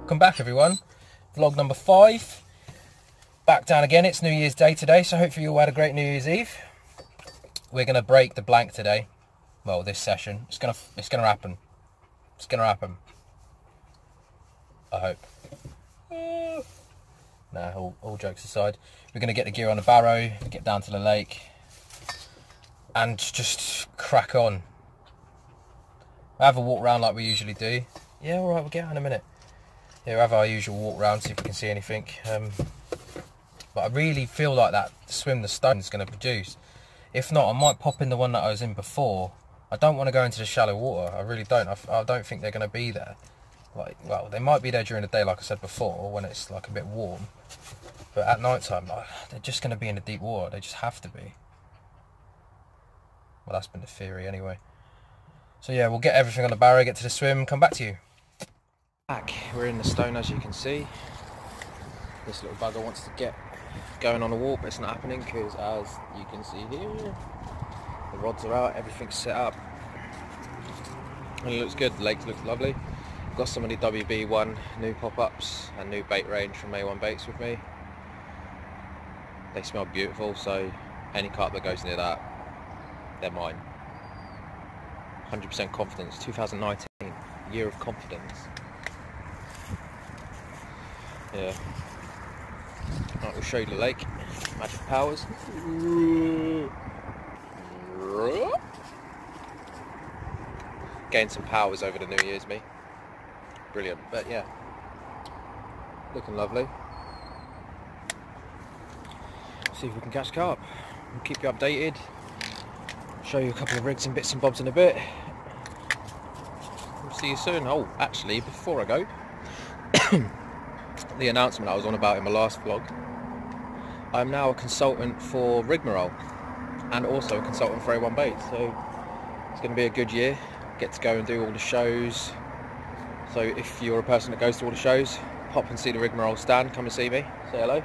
Welcome back everyone, vlog number 5, back down again. It's New Year's Day today, so hopefully you all had a great New Year's Eve. We're going to break the blank today, well this session, it's gonna happen, I hope. Nah, all jokes aside, we're going to get the gear on the barrow, get down to the lake and just crack on. Have a walk round like we usually do. Yeah, alright, we'll get out in a minute. Yeah, we'll have our usual walk round, see if we can see anything. But I really feel like that swim the stone is going to produce. If not, I might pop in the one that I was in before. I don't want to go into the shallow water. I really don't. I don't think they're going to be there. Like, well, they might be there during the day, like I said before, when it's like a bit warm. But at night time, they're just going to be in the deep water. They just have to be. Well, that's been the theory anyway. So yeah, we'll get everything on the barrow, get to the swim, come back to you. Back, we're in the stone as you can see. This little bugger wants to get going on a walk, but it's not happening because as you can see here, the rods are out, everything's set up. And it looks good, the lake looks lovely. Got some of the WB1 new pop-ups and new bait range from A1 Baits with me. They smell beautiful, so any carp that goes near that, they're mine. 100% confidence. 2019, year of confidence. Yeah. Right, we'll show you the lake. Magic powers. Gained some powers over the New Year's, me. Brilliant. But yeah, looking lovely. See if we can catch carp. We'll keep you updated. Show you a couple of rigs and bits and bobs in a bit. We'll see you soon. Oh, actually, before I go, the announcement I was on about in my last vlog, I'm now a consultant for Rigmarole and also a consultant for A1 Baits, so it's going to be a good year. Get to go and do all the shows. So if you're a person that goes to all the shows, hop and see the Rigmarole stand, come and see me, say hello.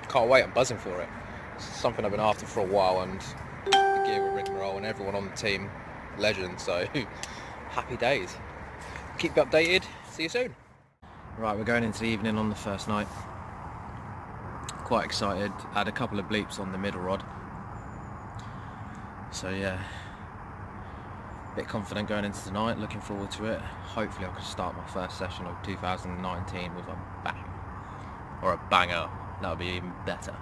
Can't wait, I'm buzzing for it. It's something I've been after for a while, and the gear with Rigmarole and everyone on the team, legend, so happy days. Keep you updated, see you soon. Right, we're going into the evening on the first night. Quite excited, had a couple of bleeps on the middle rod. So yeah, bit confident going into tonight, looking forward to it. Hopefully I can start my first session of 2019 with a bang, or a banger, that would be even better.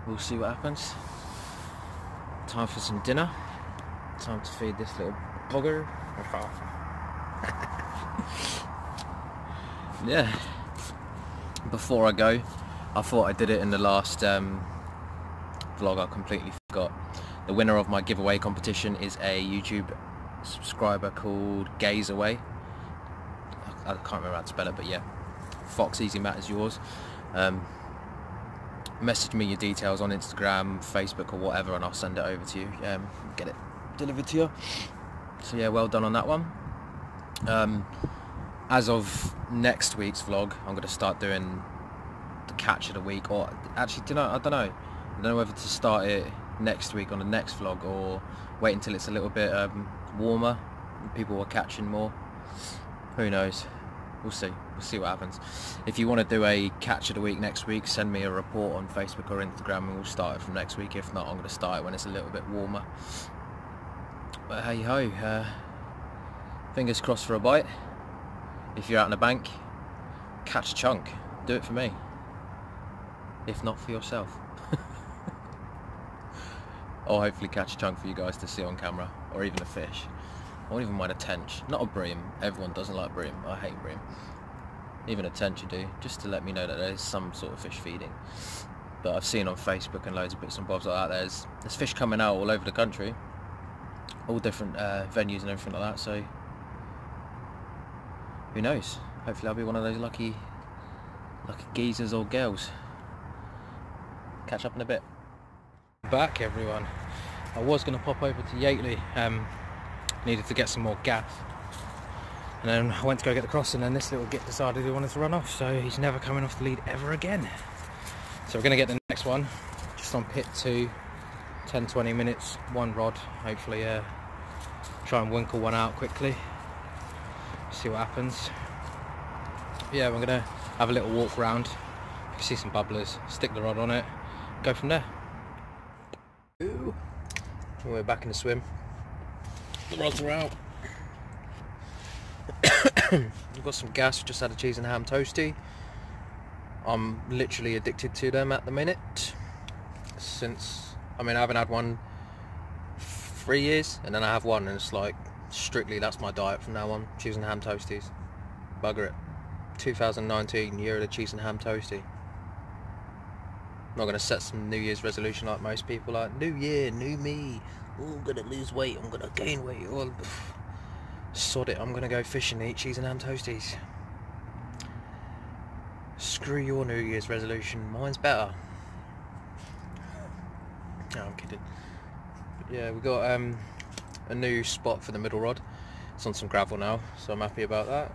We'll see what happens. Time for some dinner. Time to feed this little bugger. Yeah. Before I go, I thought I did it in the last vlog, I completely forgot. The winner of my giveaway competition is a YouTube subscriber called Gaze Away. I can't remember how to spell it, but yeah. Fox Easy Matt is yours. Message me your details on Instagram, Facebook or whatever, and I'll send it over to you. Get it delivered to you. So yeah, well done on that one. As of next week's vlog, I'm going to start doing the catch of the week, or actually, I don't know whether to start it next week on the next vlog or wait until it's a little bit warmer and people are catching more. Who knows? We'll see what happens. If you want to do a catch of the week next week, send me a report on Facebook or Instagram and we'll start it from next week. If not, I'm going to start it when it's a little bit warmer. But hey ho, fingers crossed for a bite. If you're out in the bank, catch a chunk, do it for me. If not, for yourself. Or hopefully catch a chunk for you guys to see on camera, or even a fish. I won't even mind a tench, not a bream. Everyone doesn't like bream, I hate bream. Even a tench you do, just to let me know that there's some sort of fish feeding. But I've seen on Facebook and loads of bits and bobs like that, there's fish coming out all over the country. All different venues and everything like that, so who knows? Hopefully I'll be one of those lucky geezers or girls. Catch up in a bit. Back everyone. I was going to pop over to Yateley, needed to get some more gas, and then I went to go get the cross, and then this little git decided he wanted to run off, so he's never coming off the lead ever again. So we're going to get the next one just on pit 2, 10-20 minutes, one rod, hopefully try and winkle one out quickly. see what happens. Yeah, we're gonna have a little walk around. You can see some bubblers, stick the rod on it, go from there. Ooh. We're back in the swim. The rods are out. We've got some gas, just had a cheese and ham toasty. I'm literally addicted to them at the minute. I haven't had one 3 years, and then I have one, and it's like, strictly that's my diet from now on, cheese and ham toasties. Bugger it. 2019, year of the cheese and ham toasty. I'm not going to set some New Year's resolution like most people, like, new year, new me, oh, I'm going to lose weight, I'm going to gain weight, oh, sod it, I'm going to go fishing and eat cheese and ham toasties. Screw your New Year's resolution, mine's better. No, I'm kidding. But yeah, we got a new spot for the middle rod. It's on some gravel now, so I'm happy about that.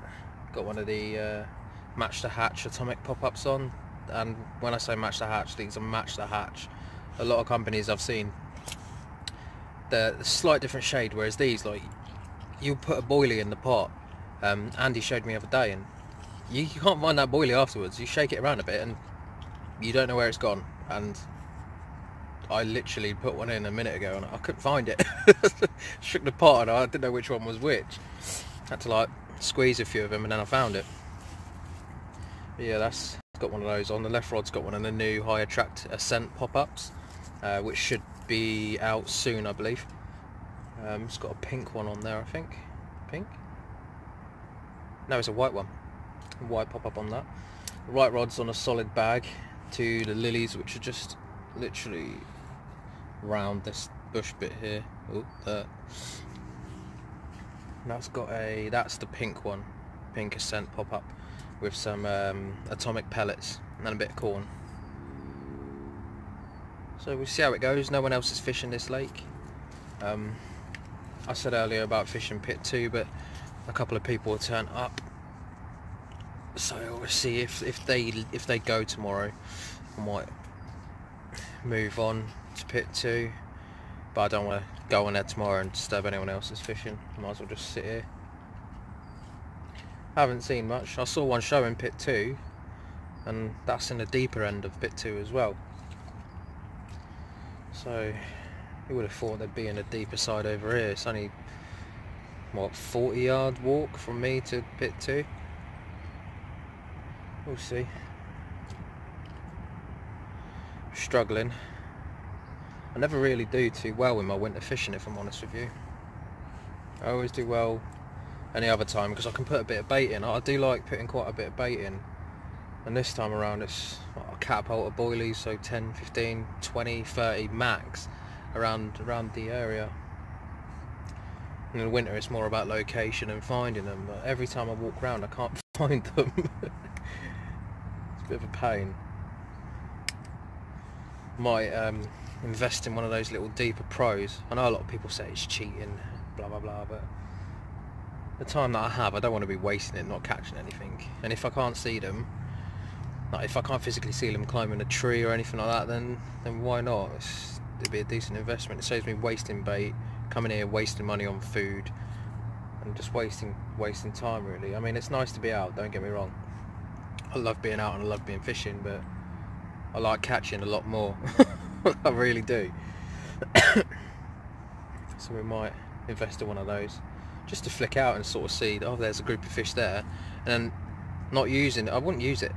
Got one of the match the hatch atomic pop-ups on, and when I say match the hatch, these are match the hatch. A lot of companies I've seen, they're a slight different shade, whereas these, like, you put a boilie in the pot. Andy showed me the other day, and you can't find that boilie afterwards. You shake it around a bit and you don't know where it's gone. And I literally put one in a minute ago and I couldn't find it. Shook the pot and I didn't know which one was which. Had to like squeeze a few of them and then I found it. But yeah, that's got one of those on. The left rod's got one of the new high attract ascent pop-ups, which should be out soon, I believe. It's got a pink one on there, I think. Pink? No, it's a white one. A white pop-up on that. The right rod's on a solid bag to the lilies, which are just literally round this bush bit here. Oh, there. That's the pink one. Pink ascent pop-up with some atomic pellets and then a bit of corn. So we'll see how it goes. No one else is fishing this lake. I said earlier about fishing pit 2, but a couple of people will turn up, so we'll see if they go tomorrow. I might move on to pit 2, but I don't want to go on there tomorrow and disturb anyone else's fishing. I might as well just sit here. I haven't seen much. I saw one show in pit 2, and that's in the deeper end of pit 2 as well, so you would have thought they'd be in the deeper side over here. It's only, what, 40-yard walk from me to pit 2. We'll see. Struggling. I never really do too well with my winter fishing, if I'm honest with you. I always do well any other time because I can put a bit of bait in. I do like putting quite a bit of bait in, and this time around it's a catapult of boilies, so 10, 15, 20, 30 max around the area. In the winter it's more about location and finding them, but every time I walk around I can't find them. It's a bit of a pain. Might invest in one of those little deeper pros. I know a lot of people say it's cheating, blah blah blah, but the time that I have, I don't want to be wasting it not catching anything. And if I can't see them, like if I can't physically see them climbing a tree or anything like that, then why not? It'd be a decent investment. It saves me wasting bait, coming here wasting money on food, and just wasting time really. I mean, it's nice to be out, don't get me wrong. I love being out and I love being fishing, but I like catching a lot more. I really do. So we might invest in one of those just to flick out and sort of see, oh, there's a group of fish there, and then not using it. I wouldn't use it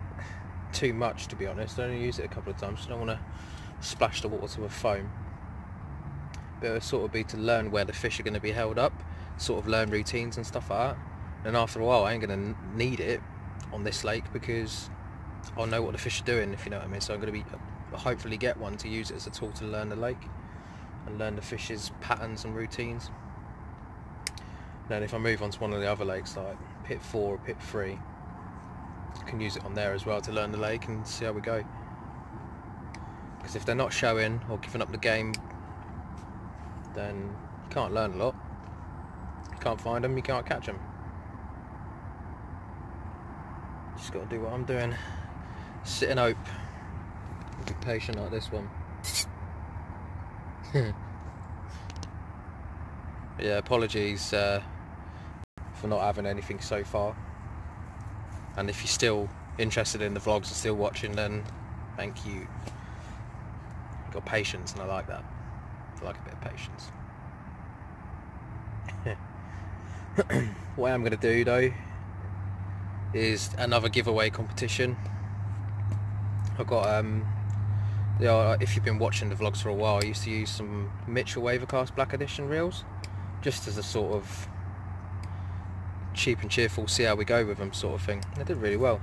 too much, to be honest. I only use it a couple of times. I don't want to splash the water with foam, but it would sort of be to learn where the fish are going to be held up, sort of learn routines and stuff like that. And after a while I ain't going to need it on this lake because I'll know what the fish are doing, if you know what I mean. So I'm going to be hopefully get one to use it as a tool to learn the lake and learn the fish's patterns and routines. Then if I move on to one of the other lakes like pit 4 or pit 3, I can use it on there as well to learn the lake and see how we go. Because if they're not showing or giving up the game, then you can't learn a lot. You can't find them, you can't catch them. Just got to do what I'm doing. Sit and hope. Be patient like this one. Yeah, apologies for for not having anything so far. And if you're still interested in the vlogs and still watching, then thank you. You've got patience, and I like that. I like a bit of patience. What I'm going to do though is another giveaway competition. I've got if you've been watching the vlogs for a while, I used to use some Mitchell Wavercast Black Edition reels just as a sort of cheap and cheerful, see how we go with them sort of thing. They did really well.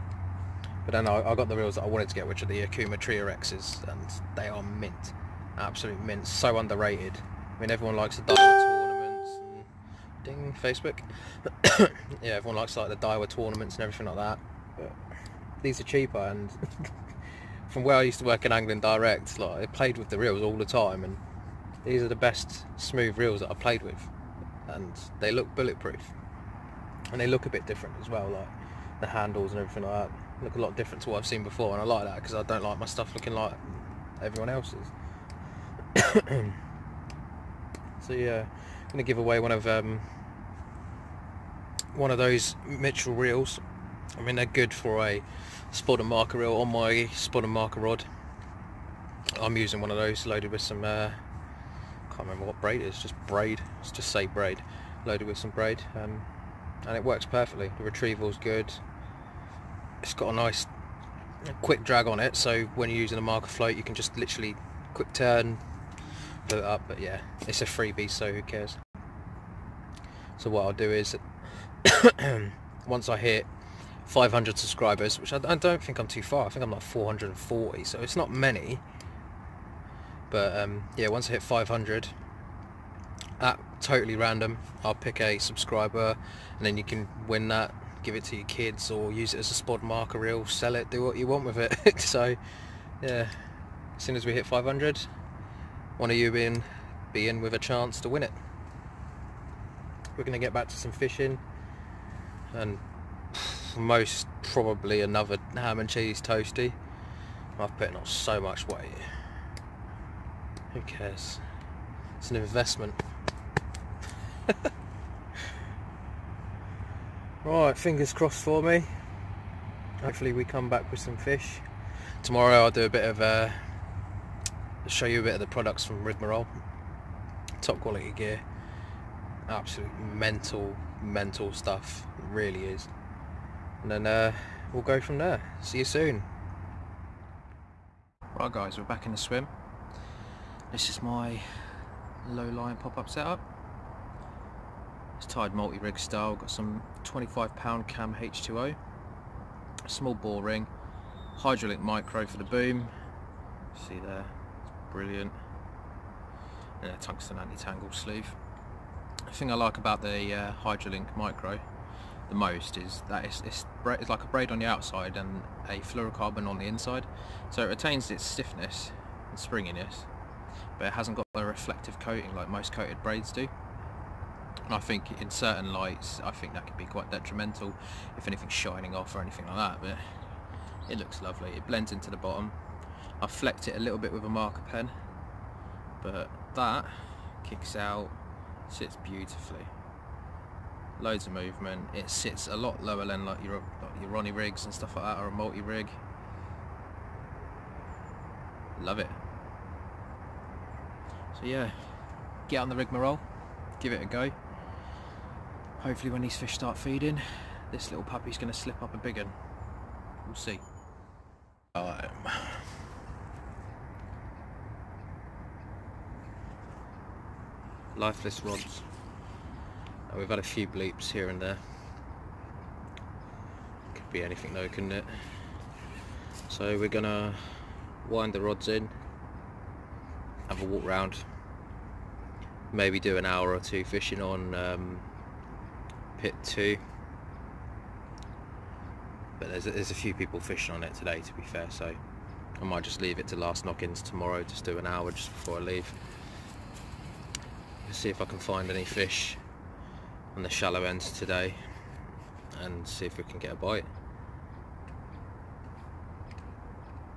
But then I got the reels that I wanted to get, which are the Akuma Trio X's, and they are mint. Absolute mint. So underrated. I mean, everyone likes the Daiwa tournaments and ding, Facebook. Yeah, everyone likes like the Daiwa tournaments and everything like that. But these are cheaper, and from where I used to work in Angling Direct, like I played with the reels all the time, and these are the best smooth reels that I've played with, and they look bulletproof, and they look a bit different as well, like the handles and everything like that look a lot different to what I've seen before, and I like that because I don't like my stuff looking like everyone else's. So yeah, I'm gonna give away one of those Mitchell reels. I mean, they're good for a spot and marker reel on my spot and marker rod. I'm using one of those loaded with some can't remember what braid it is, just braid, let's just say braid, loaded with some braid, and it works perfectly. The retrieval's good. It's got a nice quick drag on it, so when you're using a marker float you can just literally quick turn, put it up. But yeah, it's a freebie, so who cares. So what I'll do is once I hit 500 subscribers, which I don't think I'm too far, I think I'm like 440, so it's not many, but yeah, once I hit 500, at totally random, I'll pick a subscriber, and then you can win that, give it to your kids, or use it as a spot marker reel, sell it, do what you want with it. So yeah, as soon as we hit 500, one of you be in with a chance to win it. We're going to get back to some fishing, and most probably another ham and cheese toasty. I've put on so much weight, who cares, it's an investment. Right, fingers crossed for me. Hopefully we come back with some fish. Tomorrow I'll do a bit of show you a bit of the products from Rigmarole. Top quality gear, absolute mental stuff, it really is. And then we'll go from there. See you soon. Right guys, we're back in the swim. This is my low line pop-up setup. It's tied multi-rig style, got some 25-pound cam H2O, a small bore ring, Hydrolink micro for the boom, see there, it's brilliant, and a tungsten anti-tangle sleeve. The thing I like about the Hydrolink micro the most is that it's like a braid on the outside and a fluorocarbon on the inside, so it retains its stiffness and springiness, but it hasn't got a reflective coating like most coated braids do. And I think in certain lights, I think that could be quite detrimental if anything's shining off or anything like that, but it looks lovely. It blends into the bottom. I've flecked it a little bit with a marker pen, but that kicks out, sits beautifully. Loads of movement. It sits a lot lower than like your Ronnie rigs and stuff like that, or a multi-rig. Love it. So yeah, get on the Rigmarole, give it a go. Hopefully when these fish start feeding, this little puppy's going to slip up a big one. We'll see. Lifeless rods. We've had a few bleeps here and there. Could be anything though, couldn't it? So we're going to wind the rods in, have a walk round, maybe do an hour or two fishing on pit 2, but there's a few people fishing on it today, to be fair, so I might just leave it to last knock-ins tomorrow, just do an hour just before I leave. See if I can find any fish on the shallow ends today and see if we can get a bite.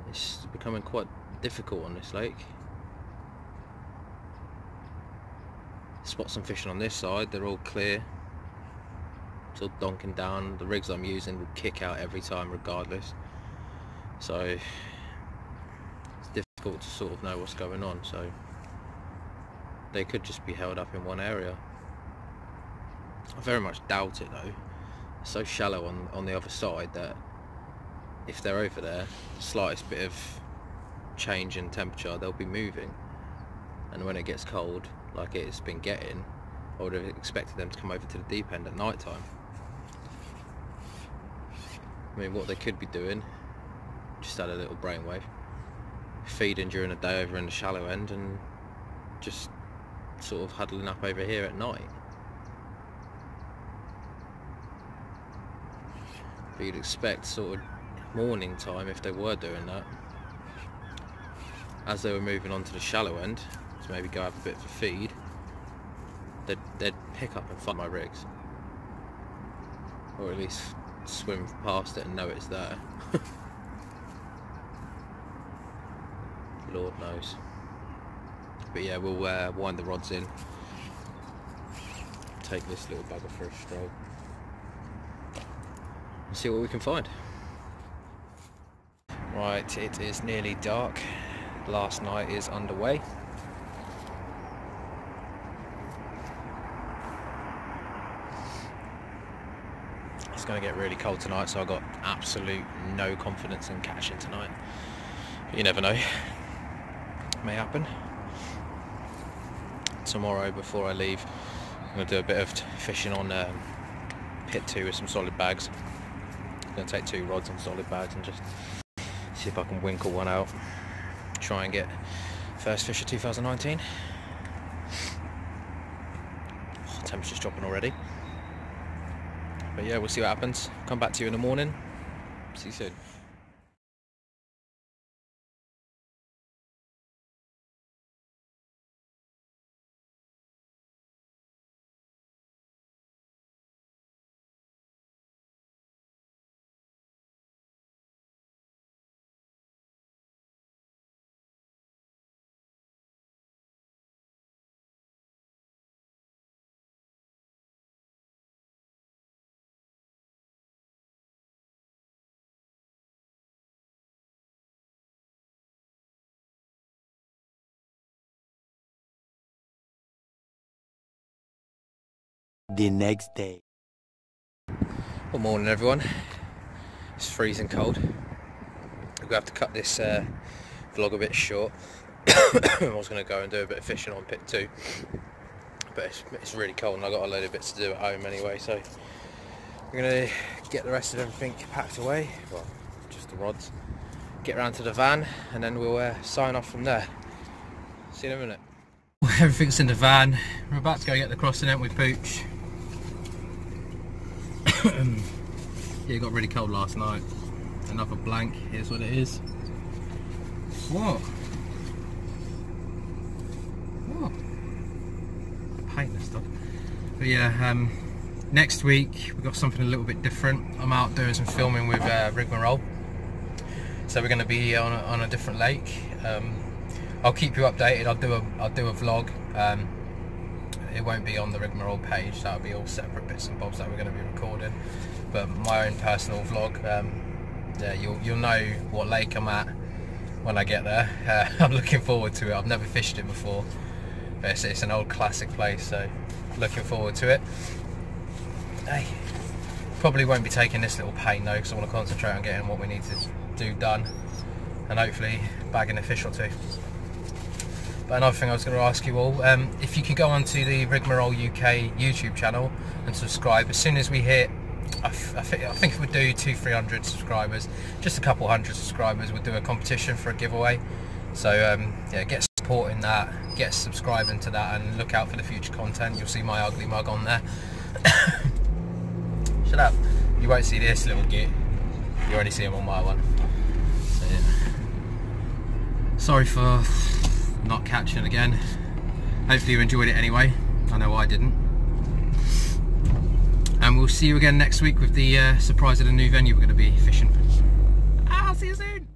It's becoming quite difficult on this lake. Spot some fishing on this side, they're all clear. sort of donking down. The rigs I'm using will kick out every time regardless, so it's difficult to sort of know what's going on. So they could just be held up in one area. I very much doubt it though. It's so shallow on the other side that if they're over there, the slightest bit of change in temperature, they'll be moving. And when it gets cold, like it's been getting, I would have expected them to come over to the deep end at night time. I mean, what they could be doing, just add a little brainwave, feeding during the day over in the shallow end and just sort of huddling up over here at night. But you'd expect sort of morning time, if they were doing that, as they were moving on to the shallow end to maybe go have a bit of a feed, they'd pick up and find my rigs, or at least swim past it and know it's there. Lord knows. But yeah, we'll wind the rods in, take this little bugger for a stroll and see what we can find. Right, it is nearly dark. Last night is underway. It's going to get really cold tonight, so I've got absolute no confidence in catching tonight. But you never know. It may happen. Tomorrow, before I leave, I'm going to do a bit of fishing on pit 2 with some solid bags. I'm going to take 2 rods on solid bags and just see if I can winkle one out. Try and get first fish of 2019. Oh, temperature's dropping already. But yeah, we'll see what happens. Come back to you in the morning. See you soon. The next day. Good morning everyone. It's freezing cold. We're going to have to cut this vlog a bit short. I was going to go and do a bit of fishing on pit 2, but it's really cold and I've got a load of bits to do at home anyway, so we're going to get the rest of everything packed away, well, just the rods, get around to the van and then we'll sign off from there. See you in a minute. Everything's in the van. We're about to go get the crossing out with Pooch. Yeah, it got really cold last night. Another blank, here's what it is. What? What? Paint and stuff. But yeah, next week we've got something a little bit different. I'm out doing some filming with Rigmarole. So we're going to be on a different lake. I'll keep you updated. I'll do a vlog. It won't be on the Rigmarole page. That'll be all separate bits and bobs that we're going to be recording. But my own personal vlog. Yeah, you'll know what lake I'm at when I get there. I'm looking forward to it. I've never fished it before. But it's an old classic place, so looking forward to it. Hey, probably won't be taking this little pain though, because I want to concentrate on getting what we need to do done, and hopefully bagging a fish or 2. But another thing I was going to ask you all, if you could go onto the Rigmarole UK YouTube channel and subscribe. As soon as we hit, I think we'll do 200-300 subscribers, just a couple hundred subscribers, we'll do a competition for a giveaway. So yeah, get supporting that, get subscribing to that, and look out for the future content. You'll see my ugly mug on there. Shut up. You won't see this little git. You only see him on my one. So, yeah. Sorry for not catching it again. Hopefully you enjoyed it anyway. I know I didn't. And we'll see you again next week with the surprise of the new venue we're going to be fishing. I'll see you soon.